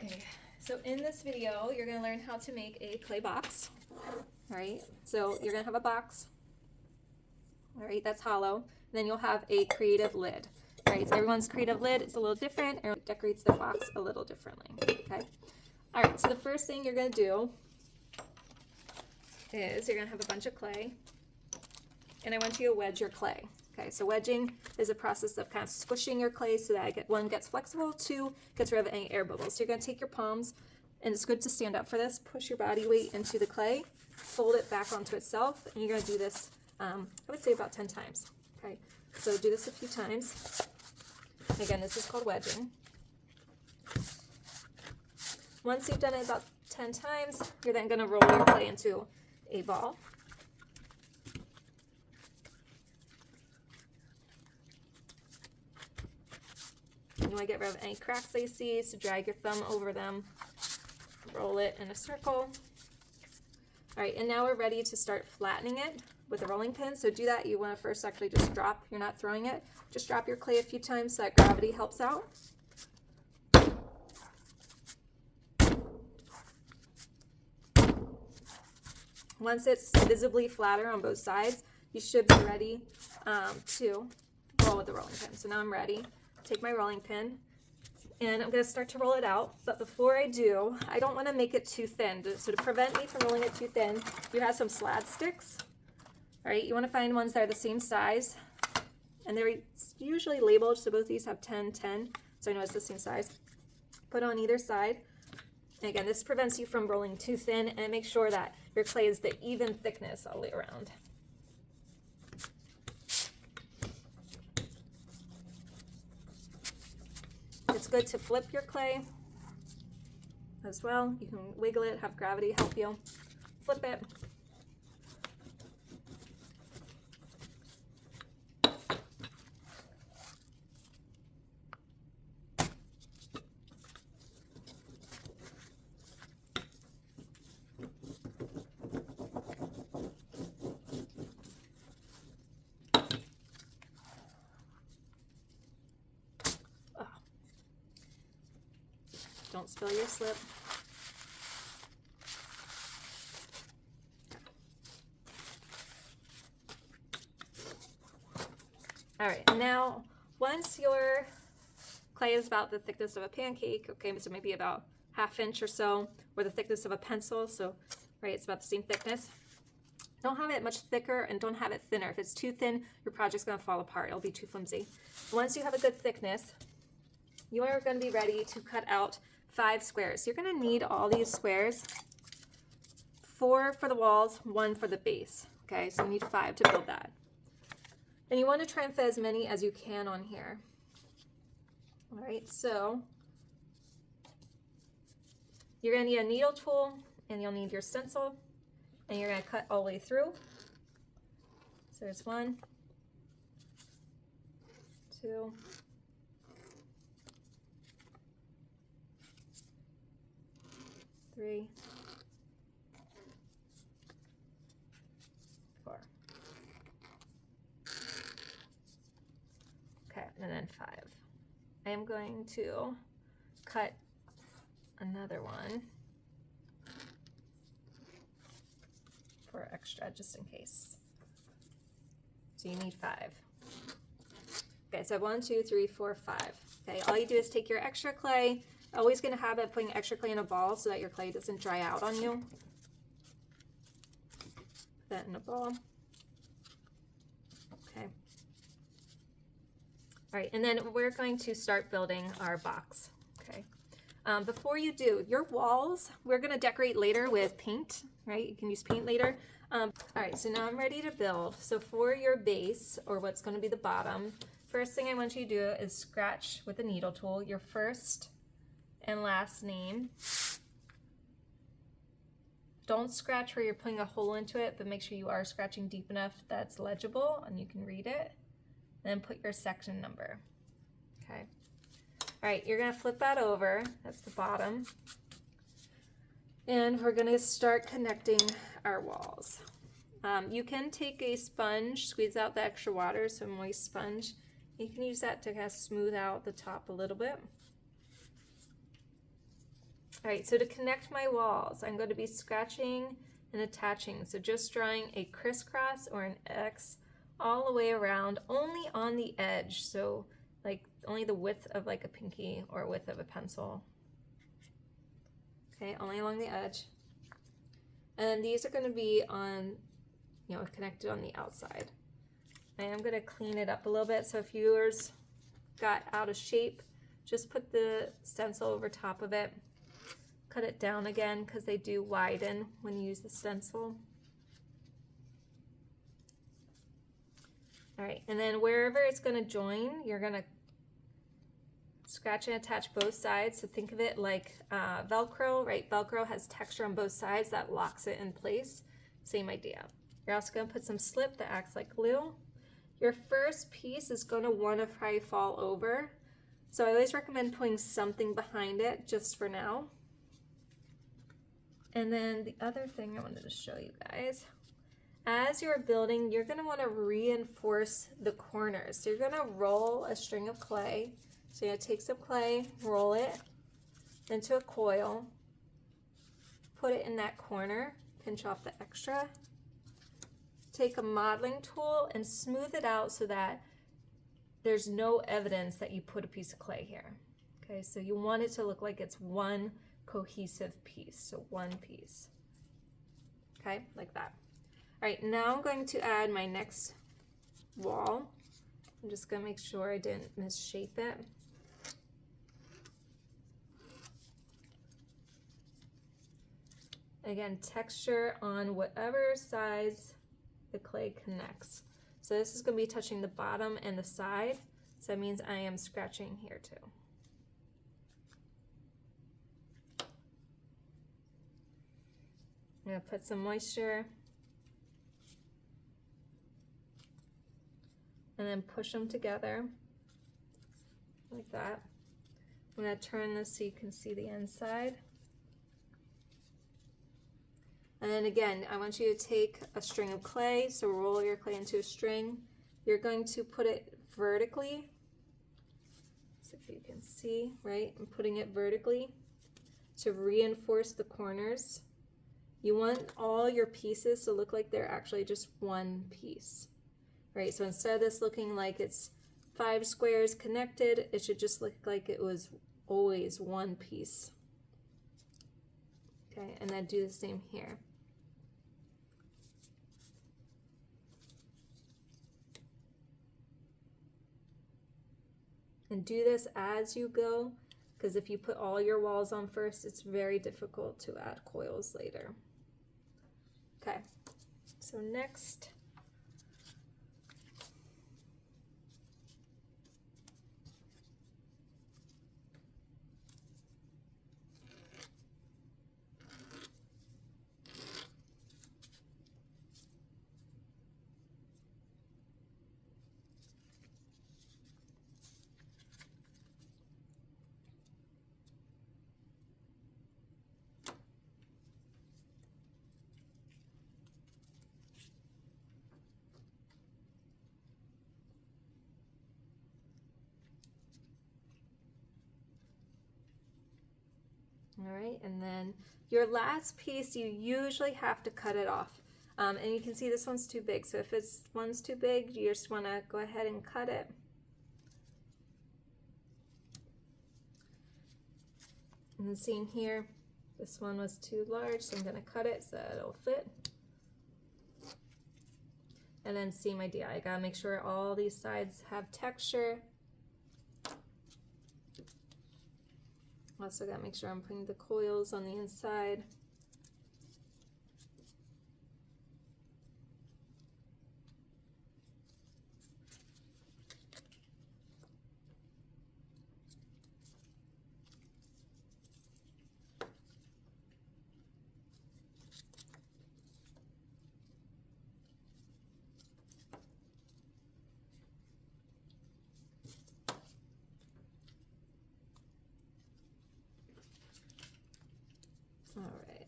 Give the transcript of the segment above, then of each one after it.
Okay, so in this video, you're gonna learn how to make a clay box. All right, so you're gonna have a box, all right, that's hollow. Then you'll have a creative lid. All right, so everyone's creative lid is a little different and decorates their box a little differently, okay? All right, so the first thing you're gonna do is you're gonna have a bunch of clay, and I want you to wedge your clay. Okay, so wedging is a process of kind of squishing your clay so that one gets flexible, two gets rid of any air bubbles. So you're going to take your palms, and it's good to stand up for this, push your body weight into the clay, fold it back onto itself, and you're going to do this, I would say about 10 times. Okay, so do this a few times. Again, this is called wedging. Once you've done it about 10 times, you're then going to roll your clay into a ball. You want to get rid of any cracks that you see, so drag your thumb over them, roll it in a circle. All right, and now we're ready to start flattening it with a rolling pin. So do that, you want to first actually just drop, you're not throwing it, just drop your clay a few times so that gravity helps out. Once it's visibly flatter on both sides, you should be ready to roll with the rolling pin. So now I'm ready. Take my rolling pin and I'm going to start to roll it out, but before I do, I don't want to make it too thin. So to prevent me from rolling it too thin, you have some slab sticks. All right, you want to find ones that are the same size, and they're usually labeled, so both these have 10, 10, so I know it's the same size. Put on either side, and again, this prevents you from rolling too thin, and it makes sure that your clay is the even thickness all the way around. It's good to flip your clay as well. You can wiggle it, have gravity help you. Flip it. Don't spill your slip. All right, now once your clay is about the thickness of a pancake, okay, so maybe about ½ inch or so, or the thickness of a pencil, so right, it's about the same thickness. Don't have it much thicker and don't have it thinner. If it's too thin, your project's gonna fall apart. It'll be too flimsy. Once you have a good thickness, you are going to be ready to cut out 5 squares. You're going to need all these squares, 4 for the walls, 1 for the base. Okay, so you need 5 to build that. And you want to try and fit as many as you can on here. All right, so you're going to need a needle tool, and you'll need your stencil, and you're going to cut all the way through. So there's 1, 2, 3, 4. Okay, and then 5. I am going to cut another one for extra, just in case. So you need 5. Okay, so 1, 2, 3, 4, 5. Okay, all you do is take your extra clay. Always going to have it putting extra clay in a ball so that your clay doesn't dry out on you. Put that in a ball. Okay. All right, and then we're going to start building our box. Okay. Before you do, your walls, we're going to decorate later with paint, right? You can use paint later. All right, so now I'm ready to build. So for your base, or what's going to be the bottom, first thing I want you to do is scratch with a needle tool your first and last name. Don't scratch where you're putting a hole into it, but make sure you are scratching deep enough that's legible and you can read it. Then put your section number. Okay. All right, you're gonna flip that over. That's the bottom. And we're gonna start connecting our walls. You can take a sponge, squeeze out the extra water, so a moist sponge. You can use that to kind of smooth out the top a little bit. All right, so to connect my walls, I'm going to be scratching and attaching. So just drawing a crisscross or an X all the way around, only on the edge. So like only the width of like a pinky or width of a pencil. Okay, only along the edge. And then these are going to be on, you know, connected on the outside. I am going to clean it up a little bit. So if yours got out of shape, just put the stencil over top of it. Cut it down again because they do widen when you use the stencil. All right, and then wherever it's going to join, you're going to scratch and attach both sides. So think of it like Velcro, right? Velcro has texture on both sides that locks it in place. Same idea. You're also going to put some slip that acts like glue. Your first piece is going to want to probably fall over. So I always recommend putting something behind it just for now. And then the other thing I wanted to show you guys, as you're building, you're going to want to reinforce the corners. So you're going to roll a string of clay. So you're going to take some clay, roll it into a coil, put it in that corner, pinch off the extra, take a modeling tool and smooth it out so that there's no evidence that you put a piece of clay here. Okay, so you want it to look like it's one cohesive piece, so one piece. Okay, like that. All right, now I'm going to add my next wall. I'm just going to make sure I didn't misshape it. Again, texture on whatever size the clay connects. So this is going to be touching the bottom and the side, so that means I am scratching here too. I'm going to put some moisture and then push them together like that. I'm going to turn this so you can see the inside. And then again, I want you to take a string of clay, so roll your clay into a string. You're going to put it vertically. So if you can see, right? I'm putting it vertically to reinforce the corners. You want all your pieces to look like they're actually just one piece, right? So instead of this looking like it's 5 squares connected, it should just look like it was always one piece. Okay, and then do the same here. And do this as you go, because if you put all your walls on first, it's very difficult to add coils later. Okay, so next, all right, and then your last piece, you usually have to cut it off. And you can see this one's too big, so if one's too big, you just want to go ahead and cut it. And then same here, this one was too large, so I'm going to cut it so that it'll fit. And then same idea, I gotta make sure all these sides have texture. Also gotta make sure I'm putting the coils on the inside. All right,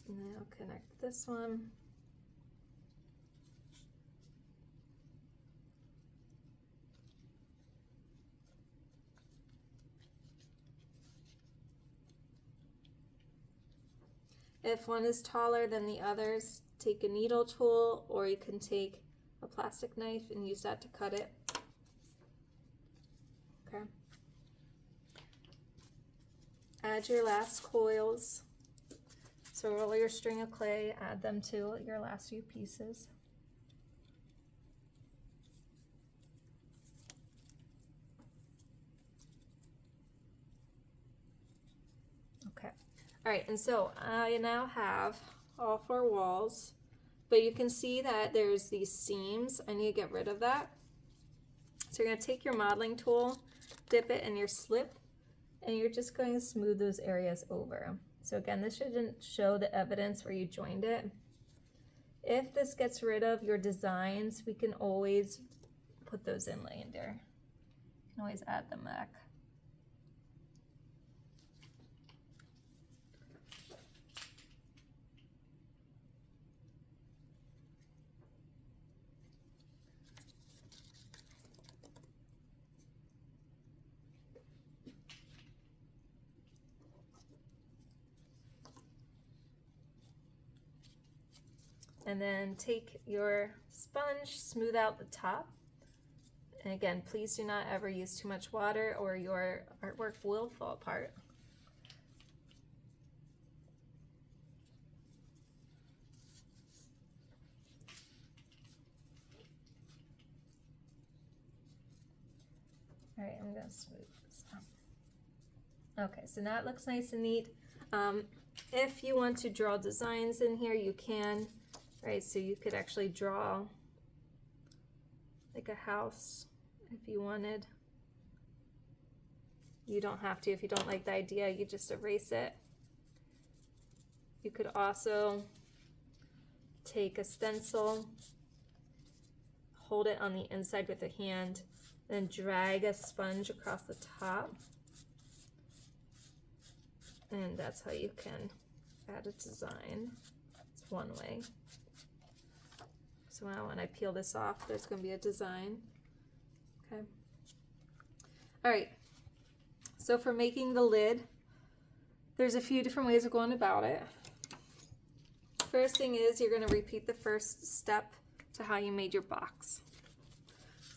now connect this one. If one is taller than the others, take a needle tool, or you can take a plastic knife and use that to cut it. Okay. Add your last coils. So roll your string of clay, add them to your last few pieces. Okay. All right, and so I now have all 4 walls, but you can see that there's these seams. I need to get rid of that. So you're going to take your modeling tool, dip it in your slip, and you're just going to smooth those areas over. So again, this shouldn't show the evidence where you joined it. If this gets rid of your designs, we can always put those in later. You can always add them back. And then take your sponge, smooth out the top. And again, please do not ever use too much water or your artwork will fall apart. All right, I'm gonna smooth this up. Okay, so now it looks nice and neat. If you want to draw designs in here, you can. Right, so you could actually draw like a house if you wanted. You don't have to if you don't like the idea, you just erase it. You could also take a stencil, hold it on the inside with a hand, then drag a sponge across the top. And that's how you can add a design. It's one way. So now when I peel this off, there's going to be a design. Okay. All right. So for making the lid, there's a few different ways of going about it. First thing is you're going to repeat the first step to how you made your box.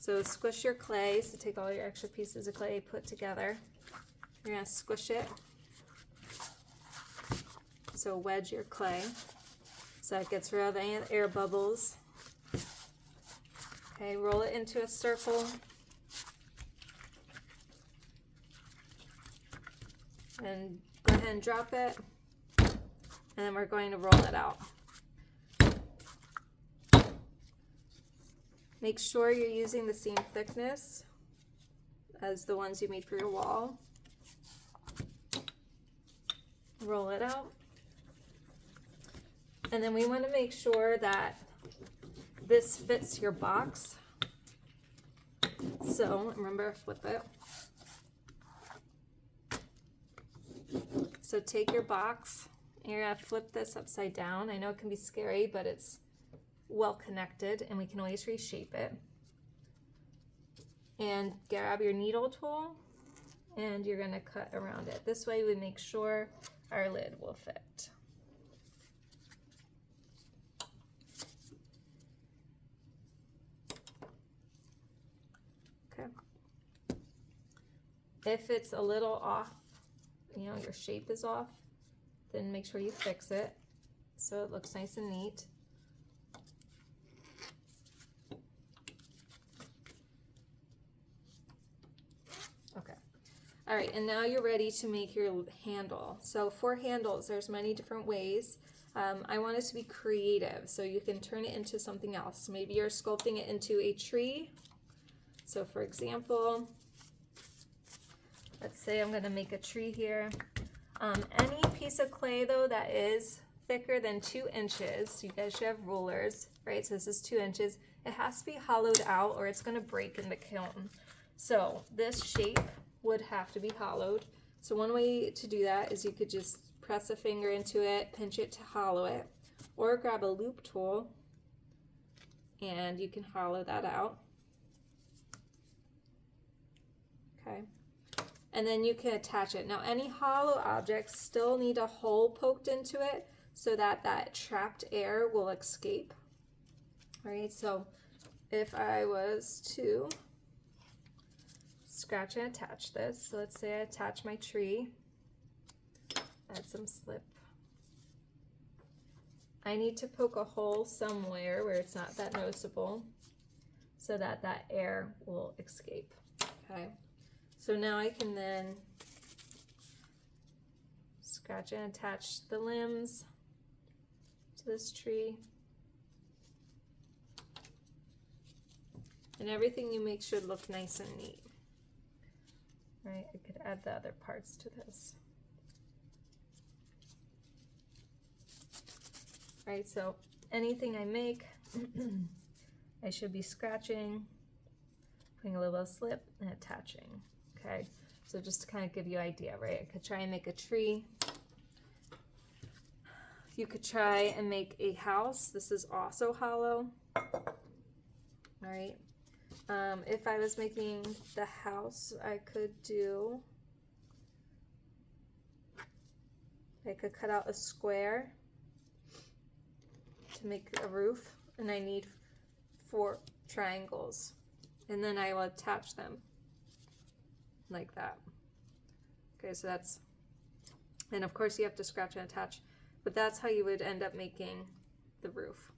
So squish your clay. So take all your extra pieces of clay, put together. You're going to squish it. So wedge your clay so it gets rid of any air bubbles. Okay, roll it into a circle. And go ahead and drop it. And then we're going to roll it out. Make sure you're using the same thickness as the ones you made for your wall. Roll it out. And then we want to make sure that this fits your box. So remember, flip it. So take your box and you're going to flip this upside down. I know it can be scary, but it's well connected and we can always reshape it. And grab your needle tool and you're going to cut around it. This way we make sure our lid will fit. Okay. If it's a little off, you know, your shape is off, then make sure you fix it so it looks nice and neat. Okay. All right, and now you're ready to make your handle. So for handles, there's many different ways. I want it to be creative, so you can turn it into something else. Maybe you're sculpting it into a tree. So for example, let's say I'm gonna make a tree here. Any piece of clay though that is thicker than 2 inches, you guys should have rulers, right? So this is 2 inches. It has to be hollowed out or it's gonna break in the kiln. So this shape would have to be hollowed. So one way to do that is you could just press a finger into it, pinch it to hollow it, or grab a loop tool and you can hollow that out. Okay. And then you can attach it. Now any hollow objects still need a hole poked into it, so that that trapped air will escape. All right, so if I was to scratch and attach this, so let's say I attach my tree, add some slip. I need to poke a hole somewhere where it's not that noticeable so that that air will escape. Okay, so now I can then scratch and attach the limbs to this tree. And everything you make should look nice and neat. Right, I could add the other parts to this. Right, so anything I make, I should be scratching, putting a little bit of slip, and attaching. Okay, so just to kind of give you an idea, right? I could try and make a tree. You could try and make a house. This is also hollow. All right. If I was making the house, I could cut out a square to make a roof, and I need 4 triangles, and then I will attach them like that. Okay, so that's, and of course you have to scratch and attach, but that's how you would end up making the roof.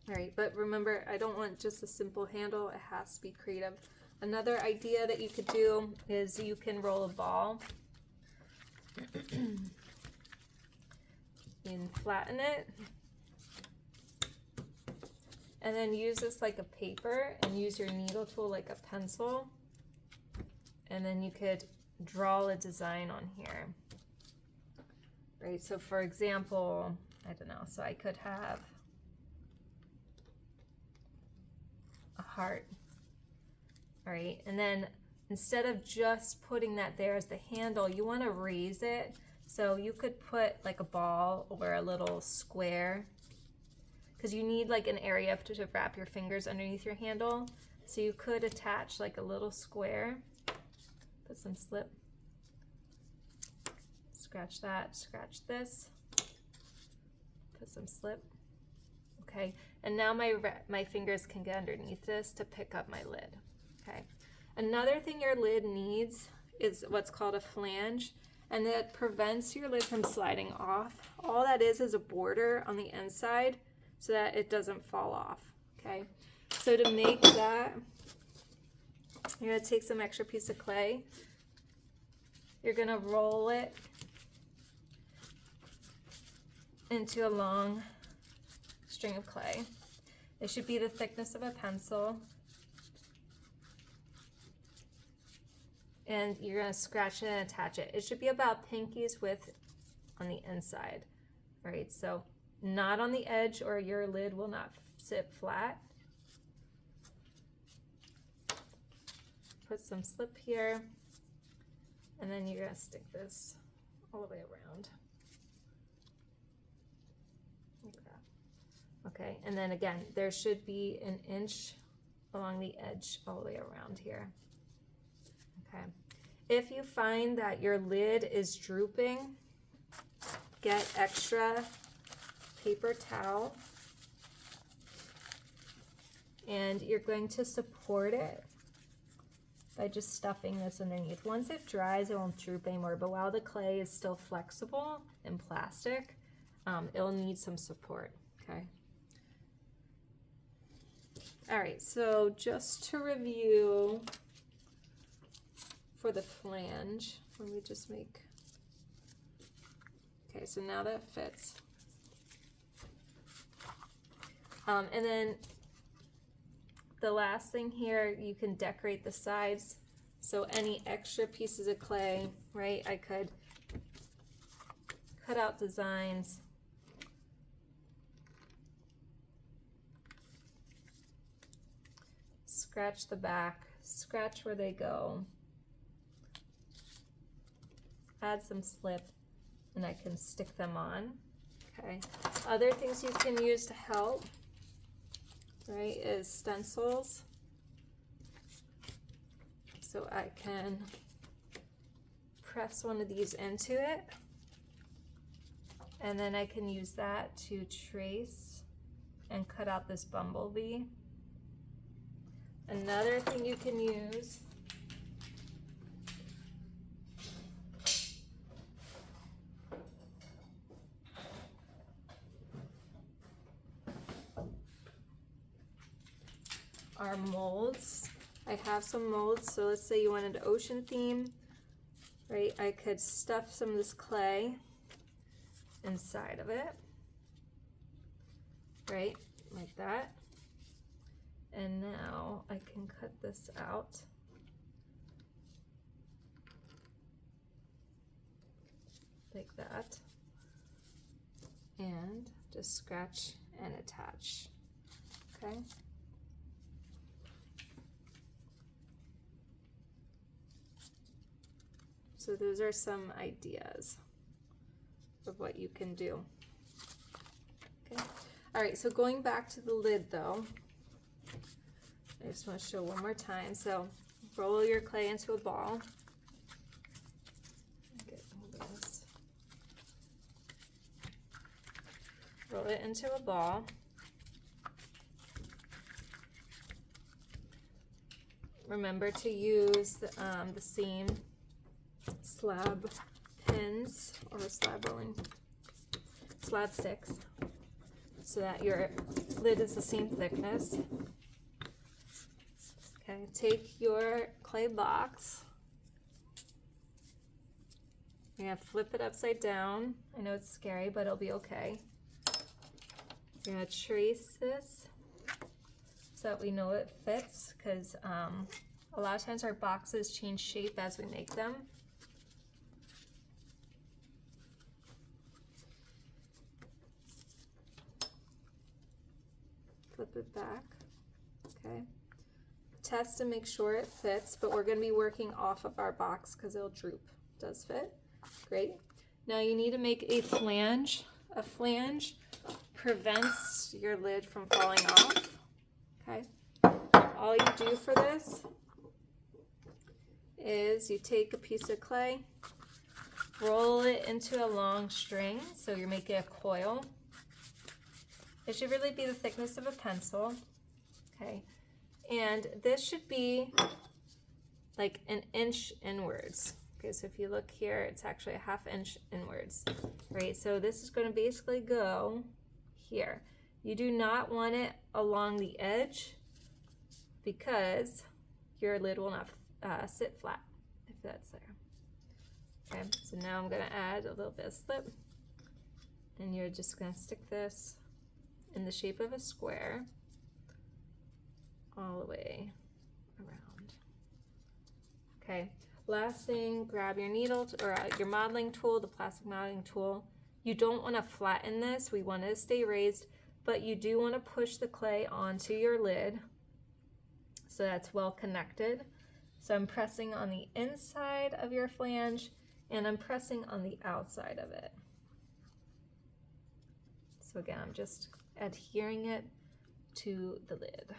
All right, but remember, I don't want just a simple handle, it has to be creative. Another idea that you could do is you can roll a ball and flatten it, and then use this like a paper and use your needle tool like a pencil, and then you could draw a design on here. Right, so for example, I don't know, so I could have a heart. All right, and then instead of just putting that there as the handle, you want to raise it. So you could put like a ball or a little square, because you need like an area to wrap your fingers underneath your handle. So you could attach like a little square, put some slip, scratch that, scratch this, put some slip. Okay, and now my fingers can get underneath this to pick up my lid. Okay, another thing your lid needs is what's called a flange, and that prevents your lid from sliding off. All that is a border on the inside so that it doesn't fall off. Okay, so to make that, you're gonna take some extra piece of clay, you're gonna roll it into a long string of clay. It should be the thickness of a pencil. And you're gonna scratch it and attach it. It should be about pinky's width on the inside, right? So not on the edge, or your lid will not sit flat. Put some slip here, and then you're gonna stick this all the way around. Okay, and then again, there should be an inch along the edge all the way around here. Okay, if you find that your lid is drooping, get extra paper towel, and you're going to support it by just stuffing this underneath. Once it dries, it won't droop anymore, but while the clay is still flexible and plastic, it'll need some support. Okay. All right, so just to review for the flange, let me just make, okay, so now that fits. And then the last thing here, you can decorate the sides. So any extra pieces of clay, right, I could cut out designs. Scratch the back, scratch where they go, add some slip, and I can stick them on. Okay. Other things you can use to help, right, is stencils. so I can press one of these into it, and then I can use that to trace and cut out this bumblebee. Another thing you can use are molds. I have some molds, so let's say you wanted an ocean theme, right? I could stuff some of this clay inside of it, right? Like that. And now I can cut this out. Like that. And just scratch and attach, okay? So those are some ideas of what you can do. Okay. All right, so going back to the lid though, I just want to show one more time. So roll your clay into a ball. Get hold of this. Roll it into a ball. Remember to use the same slab pins or slab sticks so that your lid is the same thickness. Okay, take your clay box. You're gonna flip it upside down. I know it's scary, but it'll be okay. You're gonna trace this so that we know it fits, because a lot of times our boxes change shape as we make them. Flip it back, okay. Test to make sure it fits, but we're gonna be working off of our box because it'll droop. It does fit, great. Now you need to make a flange. A flange prevents your lid from falling off, okay. All you do for this is you take a piece of clay, roll it into a long string, so you're making a coil. It should really be the thickness of a pencil, okay? And this should be like an inch inwards. Okay, so if you look here, it's actually a 1/2 inch inwards, right? So this is gonna basically go here. You do not want it along the edge because your lid will not sit flat if that's there. Okay, so now I'm gonna add a little bit of slip, and you're just gonna stick this in the shape of a square all the way around. Okay, last thing, grab your needle or your modeling tool, the plastic modeling tool. You don't want to flatten this, we want it to stay raised, but you do want to push the clay onto your lid so that's well connected. So I'm pressing on the inside of your flange and I'm pressing on the outside of it. So again, I'm just adhering it to the lid.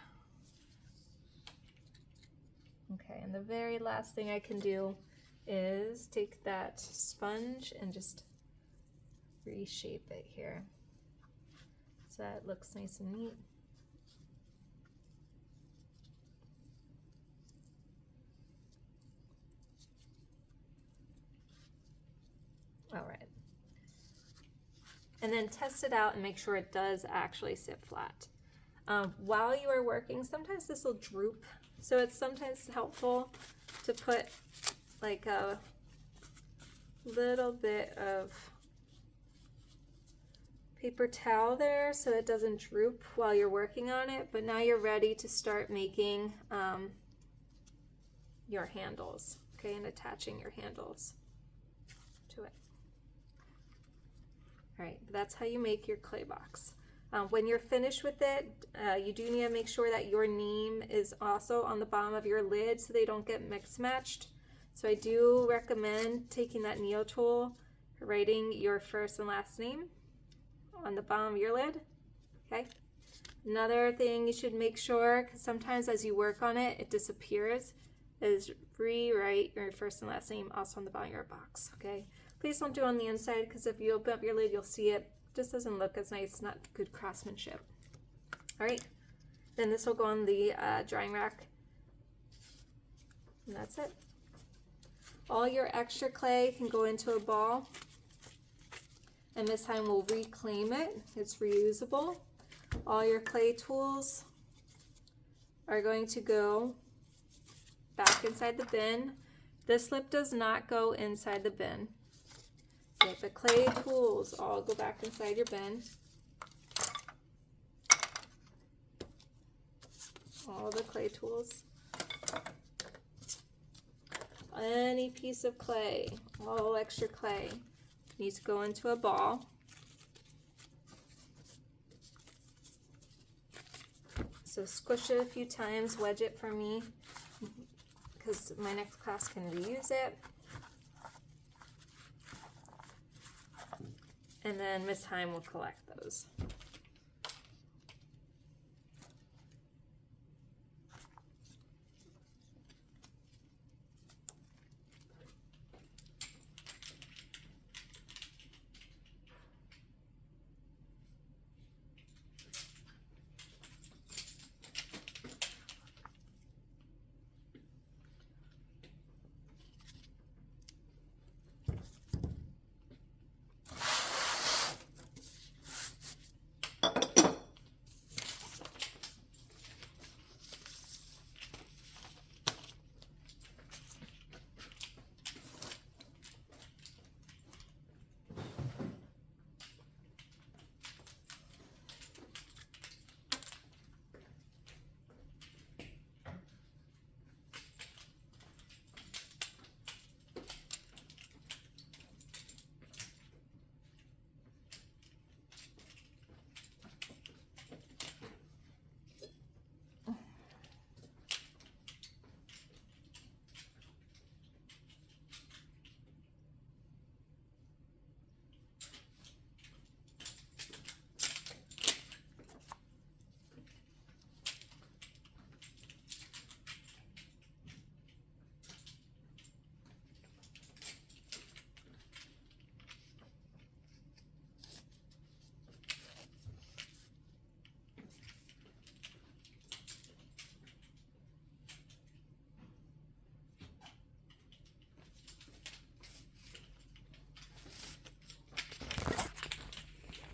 Okay, and the very last thing I can do is take that sponge and just reshape it here so that it looks nice and neat. All right. And then test it out and make sure it does actually sit flat. While you are working, sometimes this will droop, so it's sometimes helpful to put like a little bit of paper towel there so it doesn't droop while you're working on it. But now you're ready to start making your handles, okay, and attaching your handles to it. All right, that's how you make your clay box. When you're finished with it, you do need to make sure that your name is also on the bottom of your lid so they don't get mixed matched. So I do recommend taking that Neo tool, writing your first and last name on the bottom of your lid, okay? Another thing you should make sure, because sometimes as you work on it, it disappears. is rewrite your first and last name also on the bottom of your box, okay? Please don't do it on the inside, because if you open up your lid, you'll see it. Just doesn't look as nice. It's not good craftsmanship. All right, then this will go on the drying rack, and that's it. All your extra clay can go into a ball, and this time we'll reclaim it. It's reusable. All your clay tools are going to go back inside the bin. This slip does not go inside the bin. Okay, the clay tools all go back inside your bin. All the clay tools. Any piece of clay, all extra clay, needs to go into a ball. So squish it a few times, wedge it for me, because my next class can reuse it. And then Miss Heim will collect those.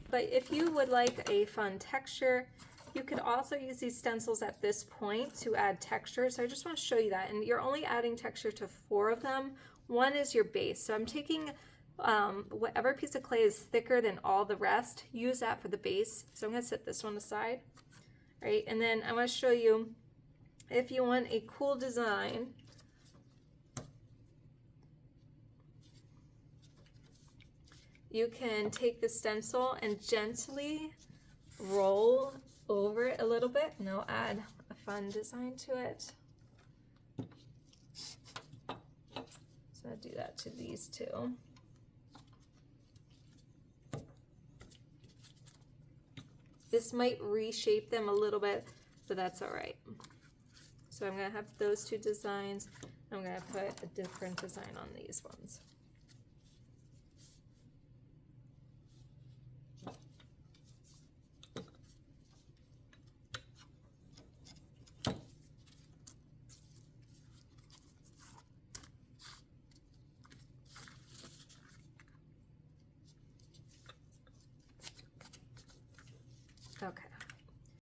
But if you would like a fun texture, you could also use these stencils at this point to add texture. So I just want to show you that. And you're only adding texture to 4 of them. One is your base. So I'm taking whatever piece of clay is thicker than all the rest, use that for the base. So I'm going to set this one aside. All right, and then I want to show you, if you want a cool design, you can take the stencil and gently roll over it a little bit, and it'll add a fun design to it. So I'll do that to these two. This might reshape them a little bit, but that's all right. So I'm going to have those two designs. I'm going to put a different design on these ones.